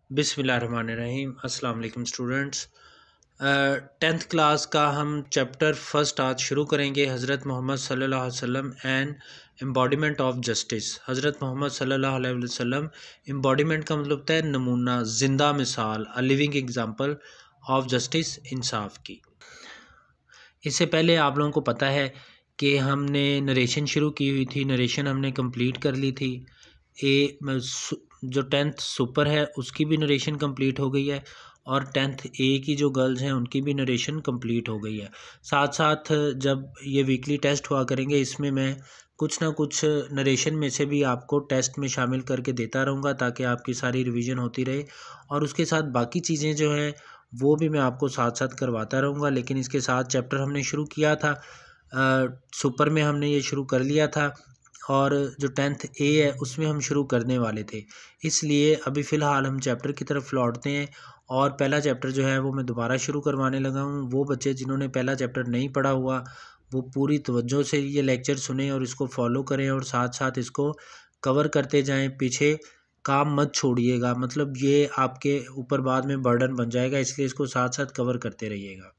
बिस्मिल्लाहिर्रहमानिर्रहीम। अस्सलाम वालेकुम स्टूडेंट्स। 10th क्लास का हम चैप्टर फर्स्ट आज शुरू करेंगे। हज़रत मोहम्मद सल्लल्लाहु अलैहि वसल्लम एंड एम्बॉडीमेंट ऑफ जस्टिस। हज़रत मोहम्मद सल्लल्लाहु अलैहि वसल्लम, एम्बॉडीमेंट का मतलब होता है नमूना, जिंदा मिसाल, a living example of justice, इंसाफ की। इससे पहले आप लोगों को पता है कि हमने नरेशन शुरू की हुई थी, नरेशन हमने कंप्लीट कर ली थी। जो 10th सुपर है उसकी भी नरेशन कंप्लीट हो गई है और 10th ए की जो गर्ल्स हैं उनकी भी नरेशन कंप्लीट हो गई है। साथ साथ जब ये वीकली टेस्ट हुआ करेंगे इसमें मैं कुछ ना कुछ नरेशन में से भी आपको टेस्ट में शामिल करके देता रहूँगा ताकि आपकी सारी रिवीजन होती रहे, और उसके साथ बाकी चीज़ें जो हैं वो भी मैं आपको साथ साथ करवाता रहूँगा। लेकिन इसके साथ चैप्टर हमने शुरू किया था, सुपर में हमने ये शुरू कर लिया था और जो 10th ए है उसमें हम शुरू करने वाले थे। इसलिए अभी फ़िलहाल हम चैप्टर की तरफ लौटते हैं और पहला चैप्टर जो है वो मैं दोबारा शुरू करवाने लगा हूँ। वो बच्चे जिन्होंने पहला चैप्टर नहीं पढ़ा हुआ वो पूरी तवज्जो से ये लेक्चर सुने और इसको फॉलो करें और साथ साथ इसको कवर करते जाएं। पीछे काम मत छोड़िएगा, मतलब ये आपके ऊपर बाद में बर्डन बन जाएगा, इसलिए इसको साथ साथ कवर करते रहिएगा।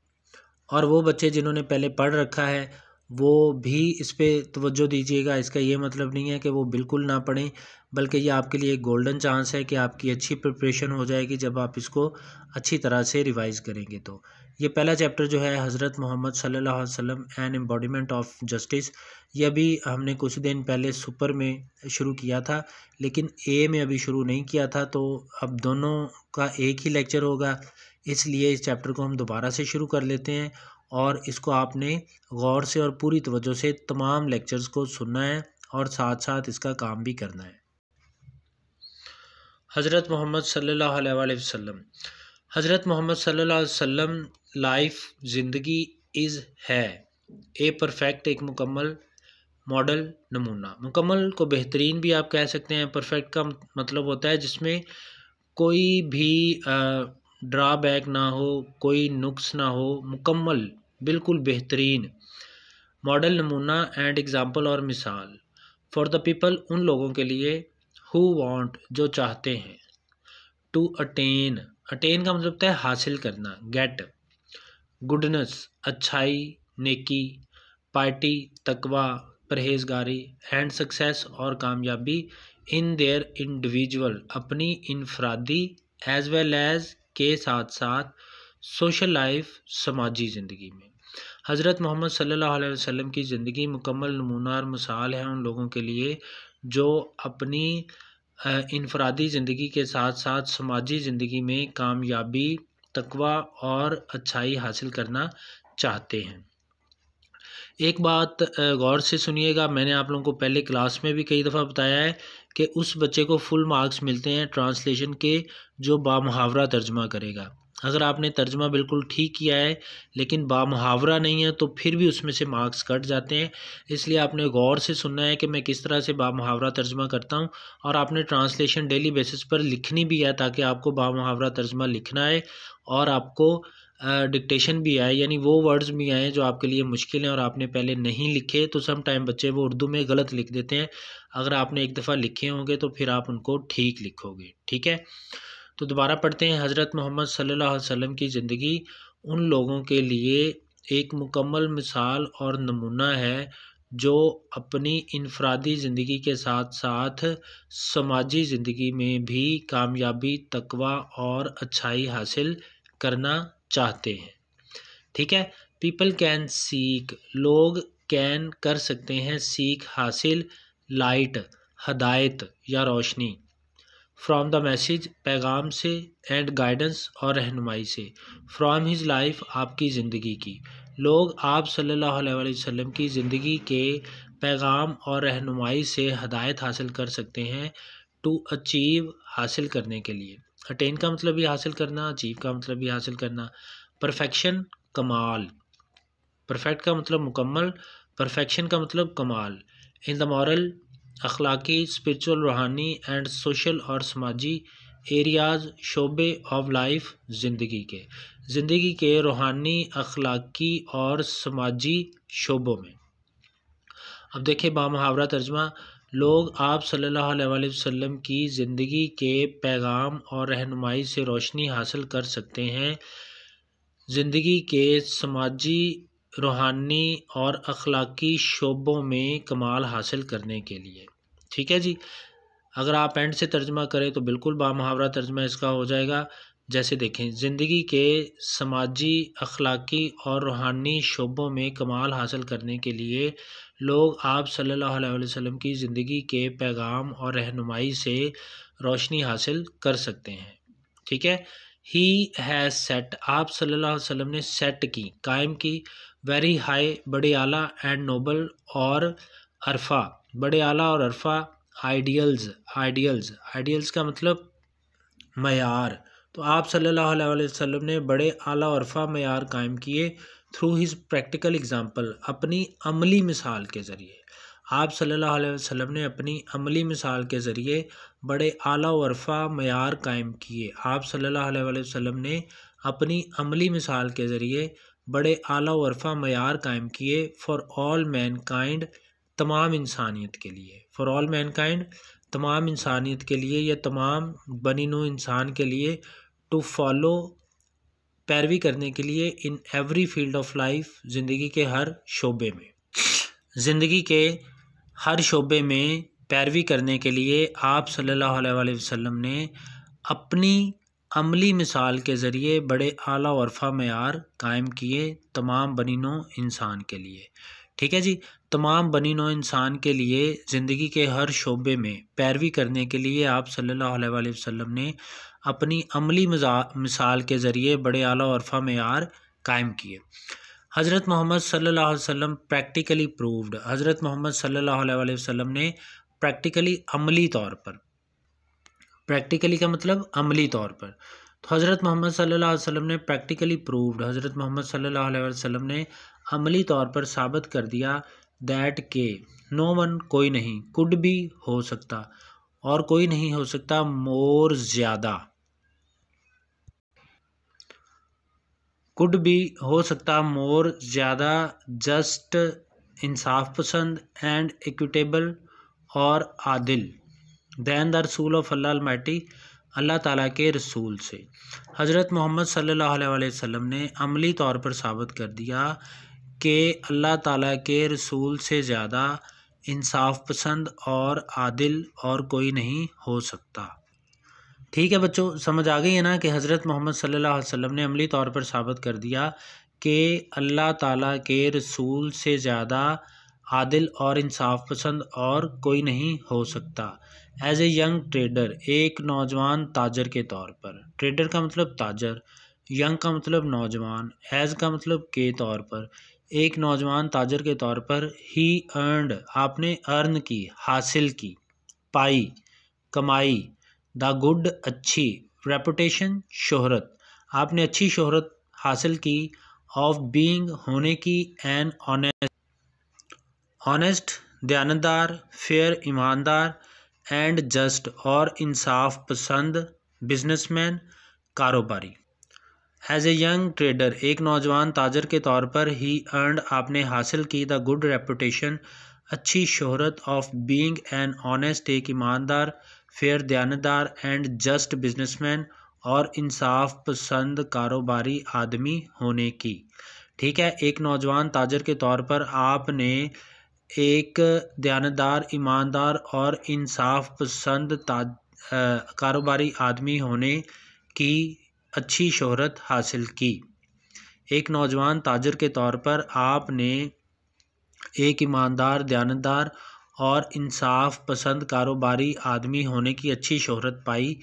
और वो बच्चे जिन्होंने पहले पढ़ रखा है वो भी इस पे तवज्जो दीजिएगा। इसका ये मतलब नहीं है कि वो बिल्कुल ना पढ़ें, बल्कि ये आपके लिए एक गोल्डन चांस है कि आपकी अच्छी प्रिपरेशन हो जाएगी जब आप इसको अच्छी तरह से रिवाइज़ करेंगे। तो ये पहला चैप्टर जो है हज़रत मोहम्मद सल्लल्लाहु अलैहि वसल्लम एंड एम्बॉडीमेंट ऑफ जस्टिस, ये अभी हमने कुछ दिन पहले सुपर में शुरू किया था लेकिन ए में अभी शुरू नहीं किया था, तो अब दोनों का एक ही लेक्चर होगा, इसलिए इस चैप्टर को हम दोबारा से शुरू कर लेते हैं और इसको आपने गौर से और पूरी तवज्जो से तमाम लेक्चर्स को सुनना है और साथ साथ इसका काम भी करना है। हज़रत मोहम्मद सल्लल्लाहु अलैहि वसल्लम, हज़रत मोहम्मद सल्लल्लाहु अलैहि वसल्लम लाइफ, ज़िंदगी इज़ है ए परफेक्ट, एक मुकम्मल मॉडल, नमूना। मुकम्मल को बेहतरीन भी आप कह सकते हैं। परफेक्ट का मतलब होता है जिसमें कोई भी ड्रॉबैक ना हो, कोई नुक्स ना हो, मुकम्मल, बिल्कुल बेहतरीन। मॉडल, नमूना एंड एग्जाम्पल और मिसाल। फॉर द पीपल, उन लोगों के लिए, हु वांट, जो चाहते हैं। टू अटेन, अटेन का मतलब होता है हासिल करना, गेट। गुडनेस, अच्छाई, नेकी। पार्टी, तकवा, परहेजगारी। एंड सक्सेस, और कामयाबी। इन देयर इंडिविजुअल, अपनी इनफरादी, एज वेल एज, के साथ साथ, सोशल लाइफ, समाजी ज़िंदगी में। हज़रत मोहम्मद सल्लल्लाहु अलैहि वसल्लम की ज़िंदगी मुकम्मल नमूना और मिसाल है उन लोगों के लिए जो अपनी इनफरादी ज़िंदगी के साथ साथ समाजी ज़िंदगी में कामयाबी, तकवा और अच्छाई हासिल करना चाहते हैं। एक बात गौर से सुनिएगा, मैंने आप लोगों को पहले क्लास में भी कई दफ़ा बताया है कि उस बच्चे को फुल मार्क्स मिलते हैं ट्रांसलेशन के जो बामुहावरा तर्जमा करेगा। अगर आपने तर्जमा बिल्कुल ठीक किया है लेकिन बामुहावरा नहीं है तो फिर भी उसमें से मार्क्स कट जाते हैं। इसलिए आपने गौर से सुनना है कि मैं किस तरह से बामुहावरा तर्जमा करता हूँ, और आपने ट्रांसलेशन डेली बेसिस पर लिखनी भी है ताकि आपको बामुहावरा तर्जमा लिखना है और आपको डिक्टेशन भी आए, यानी वो वर्ड्स भी आए जो आपके लिए मुश्किल हैं और आपने पहले नहीं लिखे, तो सम टाइम बच्चे वो उर्दू में गलत लिख देते हैं। अगर आपने एक दफ़ा लिखे होंगे तो फिर आप उनको ठीक लिखोगे, ठीक है। तो दोबारा पढ़ते हैं। हज़रत मोहम्मद सल्लल्लाहु अलैहि वसल्लम की ज़िंदगी उन लोगों के लिए एक मुकम्मल मिसाल और नमूना है जो अपनी इनफरादी ज़िंदगी के साथ साथ समाजी ज़िंदगी में भी कामयाबी, तकवा और अच्छाई हासिल करना चाहते हैं, ठीक है। पीपल कैन सीक, लोग कैन कर सकते हैं, सीक हासिल, लाइट हदायत या रोशनी, फ्रॉम द मैसेज पैगाम से, एंड गाइडेंस और रहनुमाई से, फ्रॉम हिज लाइफ आपकी ज़िंदगी की। लोग आप सल्लल्लाहु अलैहि वसल्लम की ज़िंदगी के पैगाम और रहनुमाई से हदायत हासिल कर सकते हैं। टू अचीव हासिल करने के लिए, अटेन का मतलब भी हासिल करना, अचीव का मतलब भी हासिल करना। परफेक्शन कमाल, परफेक्ट का मतलब मुकम्मल, परफेक्शन का मतलब कमाल। इन द मॉरल अखलाकी, स्पिरिचुअल, रूहानी एंड सोशल और समाजी एरियाज़ शोबे ऑफ लाइफ, ज़िंदगी के रूहानी, अखलाकी और समाजी शोबों में। अब देखिए बामुहावरा तर्जमा। लोग आप सल्लल्लाहु अलैहि वसल्लम की ज़िंदगी के पैगाम और रहनुमाई से रोशनी हासिल कर सकते हैं ज़िंदगी के समाजी, रूहानी और अखलाकी शोबों में कमाल हासिल करने के लिए। ठीक है जी। अगर आप एंड से तर्जमा करें तो बिल्कुल बामुहावरा तर्जमा इसका हो जाएगा। जैसे देखें, ज़िंदगी के समाजी, अखलाकी और रूहानी शोबों में कमाल हासिल करने के लिए लोग आप सल्लल्लाहु अलैहि वसल्लम की ज़िंदगी के पैगाम और रहनुमाई से रोशनी हासिल कर सकते हैं। ठीक है। ही हैज़ सेट, आप सल्लल्लाहु अलैहि वसल्लम ने सेट की, कायम की, वेरी हाई, बड़े आला, एंड नोबल और अरफा, बड़े आला और अरफा, आइडियल्स, आइडियल्स का मतलब मयार। तो आप सल्लल्लाहु अलैहि वसल्लम ने बड़े आला और अरफा मयार कायम किए थ्रू हिज प्रैक्टिकल एग्जाम्पल, अपनी अमली मिसाल के ज़रिए। आप सल्लल्लाहु अलैहि वसल्लम ने अपनी अमली मिसाल के ज़रिए बड़े आला और अरफा मयार कायम किए। आप सल्लल्लाहु अलैहि वसल्लम ने अपनी अमली मिसाल के ज़रिए बड़े आला और अरफा मयार कायम किए फॉर ऑल मैनकाइंड, तमाम इंसानियत के लिए। फॉर ऑल मैनकाइंड, तमाम इंसानियत के लिए या तमाम बनी नूह इंसान के लिए। टू फॉलो, पैरवी करने के लिए। In every field of life, ज़िंदगी के हर शोबे में। ज़िंदगी के हर शोबे में पैरवी करने के लिए आप सल्लल्लाहु अलैहि वसल्लम ने अपनी अमली मिसाल के ज़रिए बड़े आला और अरफा मयार कायम किए तमाम बनी नौं इंसान के लिए। ठीक है जी। तमाम बनी नौं इंसान के लिए ज़िंदगी के हर शोबे में पैरवी करने के लिए आप सल्लल्लाहु अलैहि वसल्लम ने अपनी अमली मिसाल के ज़रिए बड़े आला और अरफा मयार कायम किए। हज़रत मोहम्मद सल्लल्लाहु अलैहि वसल्लम प्रैक्टिकली प्रूव्ड, हज़रत मोहम्मद सल्लल्लाहु अलैहि वसल्लम ने प्रैक्टिकली, अमली तौर पर, प्रैक्टिकली का मतलब अमली तौर पर, तो हज़रत मोहम्मद सल्लल्लाहु अलैहि वसल्लम ने प्रैक्टिकली प्रूव्ड, हज़रत मोहम्मद सल्लल्लाहु अलैहि वसल्लम ने अमली तौर पर साबित कर दिया दैट के नो वन, कोई नहीं, कुड भी, हो सकता, और कोई नहीं हो सकता, मोर ज़्यादा, कुड भी हो सकता, मोर ज़्यादा, जस्ट, इंसाफ पसंद, एंड इक्विटेबल, और आदिल, दैन द रसूल ऑफ अल्लाह अलमाइटी, अल्लाह ताला के रसूल से। हज़रत मोहम्मद सल्लल्लाहु अलैहि वसल्लम ने अमली तौर पर साबित कर दिया कि अल्लाह ताला के रसूल से ज़्यादा इंसाफ पसंद और आदिल और कोई नहीं हो सकता। ठीक है बच्चों, समझ आ गई है ना कि हज़रत मोहम्मद सल्लल्लाहु अलैहि वसल्लम ने अमली तौर पर साबित कर दिया कि अल्लाह ताला के रसूल से ज़्यादा आदिल और इंसाफ पसंद और कोई नहीं हो सकता। एज ए यंग ट्रेडर, एक नौजवान ताजर के तौर पर, ट्रेडर का मतलब ताजर, यंग का मतलब नौजवान, एज का मतलब के तौर पर, एक नौजवान ताजर के तौर पर, ही अर्नड, आपने अर्न की, हासिल की, पाई, कमाई, द गुड, अच्छी, रेपुटेशन, शोहरत, आपने अच्छी शोहरत हासिल की, ऑफ बीइंग, होने की, एन ऑनेस्ट, दयानतदार, फेयर, ईमानदार, एंड जस्ट, और इंसाफ पसंद, बिजनेसमैन, कारोबारी। एज ए यंग ट्रेडर, एक नौजवान ताजर के तौर पर, ही अर्नड, आपने हासिल की, द गुड रेपुटेशन, अच्छी शोहरत, ऑफ बीइंग एन ऑनेस्ट, एक ईमानदार, फेयर, दयानतदार, एंड जस्ट बिजनेसमैन, और इंसाफ पसंद कारोबारी आदमी होने की। ठीक है। एक नौजवान ताजर के तौर पर आपने एक दयानतदार, ईमानदार और इंसाफ पसंद कारोबारी आदमी होने की अच्छी शोहरत हासिल की। एक नौजवान ताजर के तौर पर आपने एक ईमानदार, दयानतदार और इंसाफ पसंद कारोबारी आदमी होने की अच्छी शोहरत पाई।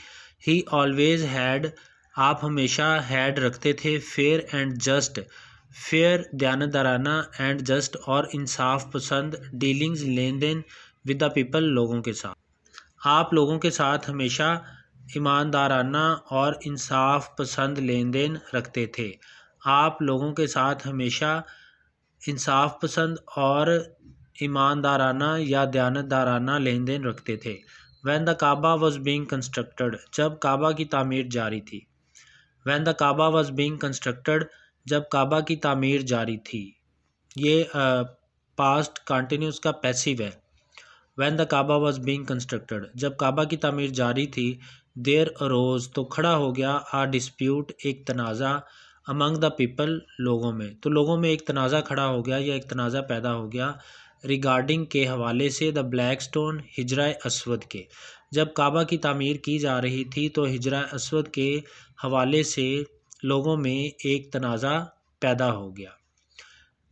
ही ऑलवेज हैड, आप हमेशा हैड रखते थे, फेयर एंड जस्ट, फेयर दयानतदाराना, एंड जस्ट और इंसाफ पसंद, डीलिंग्स, लेन देन, विद द पीपल, लोगों के साथ, आप लोगों के साथ हमेशा ईमानदाराना और इंसाफ पसंद लेन देन रखते थे। आप लोगों के साथ हमेशा इंसाफ पसंद और ईमानदाराना या दयानतदाराना लेन देन रखते थे। When the Kaaba was being constructed, जब काबा की तामीर जारी थी। When the Kaaba was being constructed, जब काबा की तामीर जारी थी। ये पास्ट कंटिन्यूस का पैसिव है। When the Kaaba was being constructed, जब काबा की तामीर जारी थी, देयर अरोज, तो खड़ा हो गया, आ डिस्प्यूट, एक तनाज़ा, अमंग द पीपल, लोगों में, तो लोगों में एक तनाज़ा खड़ा हो गया या एक तनाज़ा पैदा हो गया, रिगार्डिंग के हवाले से, द ब्लैक स्टोन, हिजरा अस्वद के, जब काबा की तामीर की जा रही थी तो हिजरा अस्वद के हवाले से लोगों में एक तनाज़ा पैदा हो गया।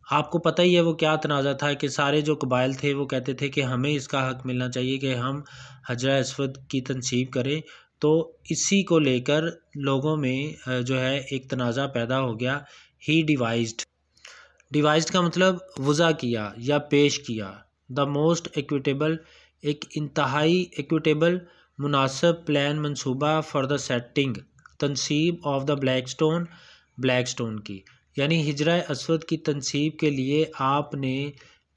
आपको पता ही है वो क्या तनाज़ा था कि सारे जो कबाइल थे वो कहते थे कि हमें इसका हक़ मिलना चाहिए कि हम हजरा अस्वद की तनसीब करें, तो इसी को लेकर लोगों में जो है एक तनाज़ा पैदा हो गया। ही डिवाइज्ड का मतलब वज़ा किया या पेश किया। द मोस्ट इक्विटेबल, एक इंतहाई इक्विटेबल मुनासिब प्लान मंसूबा फॉर द सेटिंग, तनसीब ऑफ द ब्लैक स्टोन की, यानी हिजरा अस्वद की तनसीब के लिए आपने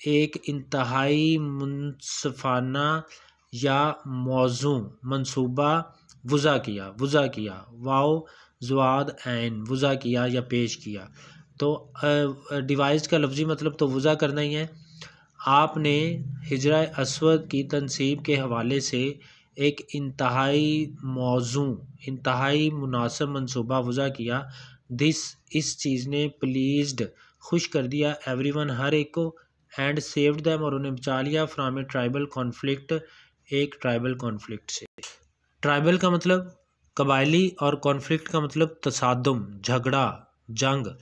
एक इंतहाई मुनसफाना या मौजू मंसूबा वज़ा किया वाओ ज़ुआद ऐन, वज़ा किया या पेश किया। तो डिवाइस का लफ्ज़ी मतलब तो वज़ा करना ही है। आपने हिजरा अस्वद की तनसीब के हवाले से एक इंतहाई मौजू, इंतहाई मुनासिब मंसूबा वज़ा किया। इस चीज़ ने प्लीज़्ड, खुश कर दिया, एवरीवन, हर एक को, एंड सेव्ड देम, और उन्हें बचा लिया, फ्रॉम ए ट्राइबल कॉन्फ्लिक्ट, एक ट्राइबल कॉन्फ्लिक्ट से। ट्राइबल का मतलब कबायली और कॉन्फ्लिक्ट का मतलब तसादुम, झगड़ा, जंग।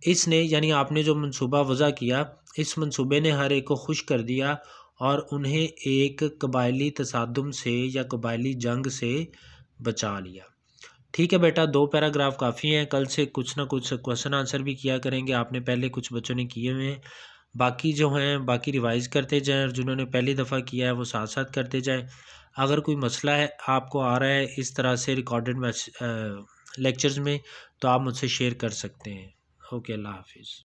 इसने यानी आपने जो मंसूबा वज़ा किया, इस मंसूबे ने हर एक को खुश कर दिया और उन्हें एक कबायली तसादुम से या कबायली जंग से बचा लिया। ठीक है बेटा, 2 पैराग्राफ काफ़ी हैं। कल से कुछ ना कुछ क्वेश्चन आंसर भी किया करेंगे। आपने पहले कुछ बच्चों ने किए हुए हैं, बाकी जो हैं बाकी रिवाइज़ करते जाएं, और जिन्होंने पहली दफ़ा किया है वो साथ साथ करते जाएं। अगर कोई मसला है आपको आ रहा है इस तरह से रिकॉर्डेड लेक्चर्स में, तो आप मुझसे शेयर कर सकते हैं। ओके, अल्लाह हाफिज़।